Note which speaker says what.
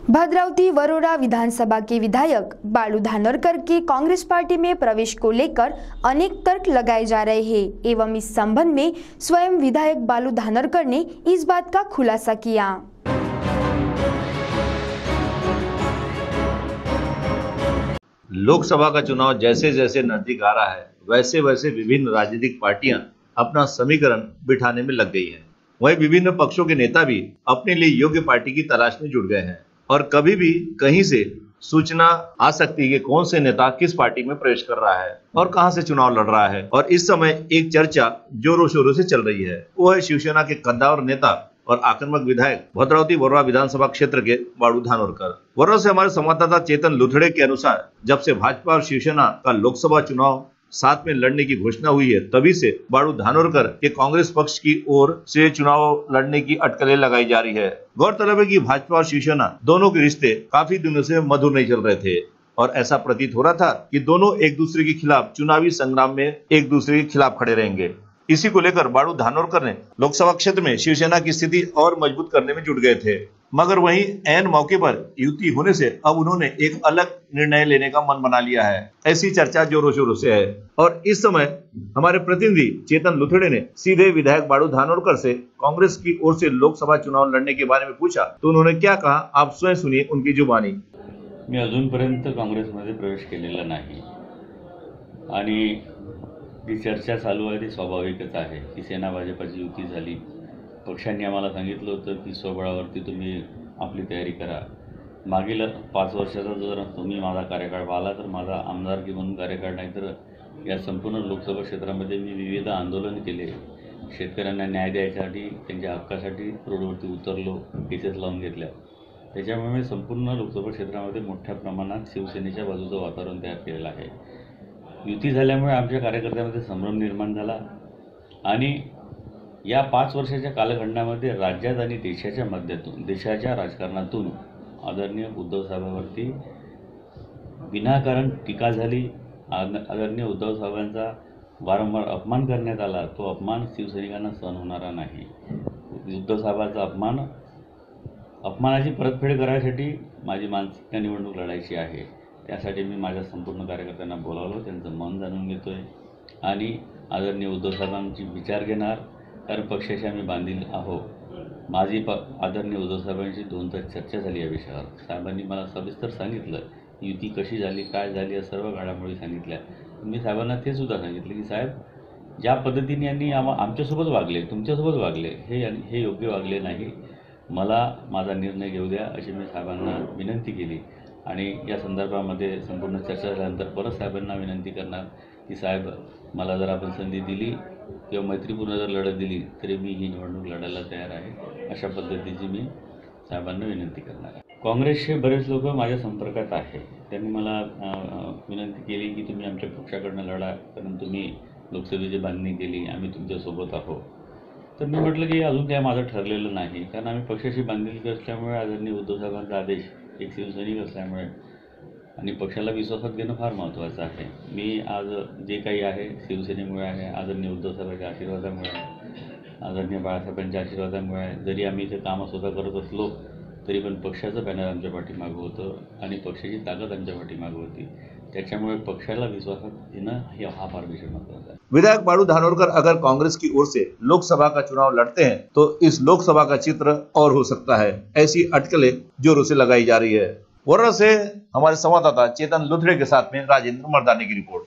Speaker 1: भद्रावती वरोरा विधानसभा के विधायक बालू धानोरकर के कांग्रेस पार्टी में प्रवेश को लेकर अनेक तर्क लगाए जा रहे हैं एवं इस संबंध में स्वयं विधायक बालू धानोरकर ने इस बात का खुलासा किया।
Speaker 2: लोकसभा का चुनाव जैसे जैसे नजदीक आ रहा है वैसे वैसे विभिन्न राजनीतिक पार्टियां अपना समीकरण बिठाने में लग गई हैं। वहीं विभिन्न पक्षों के नेता भी अपने लिए योग्य पार्टी की तलाश में जुट गए हैं और कभी भी कहीं से सूचना आ सकती है कि कौन से नेता किस पार्टी में प्रवेश कर रहा है और कहां से चुनाव लड़ रहा है। और इस समय एक चर्चा जोरों शोरों से चल रही है, वो है शिवसेना के कद्दावर नेता और आक्रामक विधायक भद्रावती वरोरा विधानसभा क्षेत्र के बालू धानोरकर। वरोरा से हमारे संवाददाता चेतन लुथड़े के अनुसार जब से भाजपा और शिवसेना का लोकसभा चुनाव साथ में लड़ने की घोषणा हुई है तभी से बालू धानोरकर के कांग्रेस पक्ष की ओर से चुनाव लड़ने की अटकलें लगाई जा रही है। गौरतलब है कि भाजपा और शिवसेना दोनों के रिश्ते काफी दिनों से मधुर नहीं चल रहे थे और ऐसा प्रतीत हो रहा था कि दोनों एक दूसरे के खिलाफ चुनावी संग्राम में एक दूसरे के खिलाफ खड़े रहेंगे। इसी को लेकर बालू धानोरकर ने लोकसभा क्षेत्र में शिवसेना की स्थिति और मजबूत करने में जुट गए थे, मगर वहीं ऐन मौके पर युति होने से अब उन्होंने एक अलग निर्णय लेने का मन बना लिया है। ऐसी चर्चा जोरों शोरों से है और इस समय हमारे प्रतिनिधि चेतन लुथड़े ने सीधे विधायक बालू धानोरकर से कांग्रेस की ओर से लोकसभा चुनाव लड़ने के बारे में पूछा तो उन्होंने क्या कहा, आप स्वयं सुनिए उनकी जुबानी।
Speaker 3: मी अजूनपर्यंत काँग्रेसमध्ये प्रवेश केलेला नाही आणि जी चर्चा चालू आहे ती स्वाभाविकच आहे की सेना भाजपाची युती झाली। पक्षांनी आम्हाला सांगितलं होतं की स्वबळावरती तुम्ही आपली तयारी करा। मागील 5 वर्षाचा जर तुम्ही माझा कार्यकाळ पाहिला तर माझा आमदारकी म्हणून कार्यकाळ नाही तर या संपूर्ण लोकसभा क्षेत्रामध्ये मी विविध आंदोलन केले। शेतकऱ्यांना न्याय द्यायसाठी, त्यांच्या हक्कासाठी रोडवरती उतरलो, केसेस लावून घेतल्या। त्याच्यामुळे मी संपूर्ण लोकसभा क्षेत्रामध्ये मोठ्या प्रमाणात शिवसेनेच्या बाजूचं वातावरण तयार केलेलं आहे। युती झाल्यामुळे आमच्या कार्यकर्त्यांमध्ये संभ्रम निर्माण झाला आणि या 5 वर्षाच्या कालखंडामध्ये राज्यात आणि देशाच्या माध्यमातून देशाच्या राजकारणातून आदरणीय उद्धव साहेबांवरती विनाकारण टीका झाली। आदरणीय उद्धव साहेबांचा वारंवार अपमान करण्यात आला। तो अपमान शिवसैनिकांना सहन होणारा नाही। उद्धव साहेबांचा अपमानाची परतफेड करण्यासाठी माझी मानसिक निवडणूक लढायची आहे। त्यासाठी मी माझ्या संपूर्ण कार्यकर्त्यांना बोलावलं, त्यांचं मन जाणून घेतोय आणि आदरणीय उद्धव साहेबांची विचार घेणार, कारण पक्षाशी आम्ही बांधील आहोत। माझी आदरणीय उद्धव साहेबांची 2 तास चर्चा झाली या विषयावर। साहेबांनी मला सविस्तर सांगितलं युती कशी झाली, काय झाली, या सर्व घडामोडी सांगितल्या। मी साहेबांना ते सुद्धा सांगितलं की साहेब ज्या पद्धतीने यांनी आमच्यासोबत वागले, तुमच्यासोबत वागले, हे योग्य वागले नाही। मला माझा निर्णय घेऊ द्या अशी मी साहेबांना विनंती केली आणि या संदर्भामध्ये संपूर्ण चर्चा झाल्यानंतर परत साहेबांना विनंती करणार की साहेब मला जर आपण संधी दिली किंवा मैत्रीपूर्ण जर लढत दिली तरी मी ही निवडणूक लढायला तयार आहे, अशा पद्धतीची मी साहेबांना विनंती करणार आहे। काँग्रेसचे बरेच लोक माझ्या संपर्कात आहे। त्यांनी मला विनंती केली की तुम्ही आमच्या पक्षाकडनं लढा, कारण तुम्ही लोकसभेची बांधणी केली, आम्ही तुमच्यासोबत आहोत। तर मी म्हटलं की अजून काय माझं ठरलेलं नाही, कारण आम्ही पक्षाशी बांधिलकी असल्यामुळे आदरणीय उद्धव साहेबांचा आदेश एक शिवसैनिक असल्यामुळे आणि पक्षाला विश्वासात घेणं फार महत्त्वाचं आहे। मी आज जे काही आहे शिवसेनेमुळे आहे, आदरणीय उद्धव साहेबांच्या आशीर्वादामुळे, आदरणीय बाळासाहेबांच्या आशीर्वादामुळे। जरी आम्ही इथे कामं स्वतः करत असलो तरी पण पक्षाचं बॅनर आमच्या पाठीमागं होतं आणि पक्षाची ताकद आमच्या पाठीमागं होती। त्याच्यामुळे पक्षाला विश्वासात घेणं हा फार विषय महत्त्वाचा आहे।
Speaker 2: विधायक बालू धानोरकर अगर कांग्रेस की ओर से लोकसभा का चुनाव लड़ते हैं तो इस लोकसभा का चित्र और हो सकता है, ऐसी अटकलें जोरों से लगाई जा रही है। वरोरा से हमारे संवाददाता चेतन लुथड़े के साथ में राजेंद्र मर्दानी की रिपोर्ट।